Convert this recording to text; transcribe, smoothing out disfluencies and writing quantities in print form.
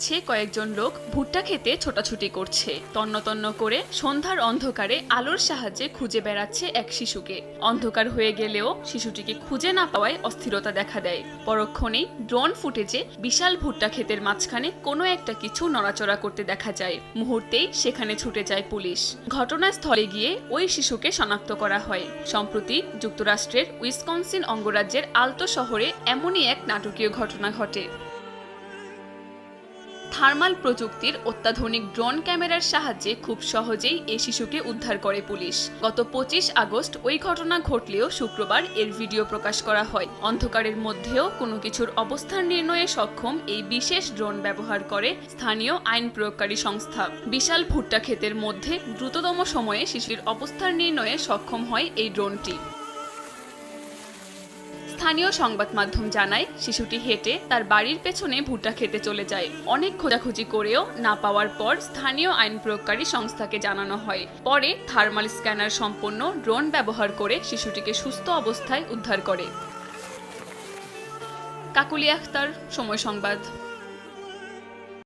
যাচ্ছে কয়েকজন লোক ভুট্টা খেতে ছোটাছুটি করছে। তন্ন তন্ন করে সন্ধ্যার অন্ধকারে আলোর সাহায্যে খুঁজে বেড়াচ্ছে এক শিশুকে। অন্ধকার হয়ে গেলেও শিশুটিকে খুঁজে না পাওয়ায় অস্থিরতা দেখা দেয়। পরক্ষণেই ড্রোন ফুটেজে বিশাল ভুট্টা ক্ষেতের মাঝখানে কোনো একটা কিছু নড়াচড়া করতে দেখা যায়। মুহূর্তেই সেখানে ছুটে যায় পুলিশ। ঘটনাস্থলে গিয়ে ওই শিশুকে শনাক্ত করা হয়। সম্প্রতি যুক্তরাষ্ট্রের উইসকনসিন অঙ্গরাজ্যের আলতো শহরে এমনই এক নাটকীয় ঘটনা ঘটে। থার্মাল প্রযুক্তির অত্যাধুনিক ড্রোন ক্যামেরার সাহায্যে খুব সহজেই এই শিশুকে উদ্ধার করে পুলিশ। গত 25 আগস্ট ওই ঘটনা ঘটলেও শুক্রবার এর ভিডিও প্রকাশ করা হয়। অন্ধকারের মধ্যেও কোনো কিছুর অবস্থান নির্ণয়ে সক্ষম এই বিশেষ ড্রোন ব্যবহার করে স্থানীয় আইন প্রয়োগকারী সংস্থা। বিশাল ভুট্টা ক্ষেতের মধ্যে দ্রুততম সময়ে শিশুর অবস্থান নির্ণয়ে সক্ষম হয় এই ড্রোনটি। স্থানীয় সংবাদ মাধ্যম জানায়, শিশুটি হেঁটে তার বাড়ির পেছনে ভুট্টা খেতে চলে যায়। অনেক খোঁজাখুঁজি করেও না পাওয়ার পর স্থানীয় আইন প্রয়োগকারী সংস্থাকে জানানো হয়। পরে থার্মাল স্ক্যানার সম্পন্ন ড্রোন ব্যবহার করে শিশুটিকে সুস্থ অবস্থায় উদ্ধার করে। কাকুলি আখতার, সময় সংবাদ।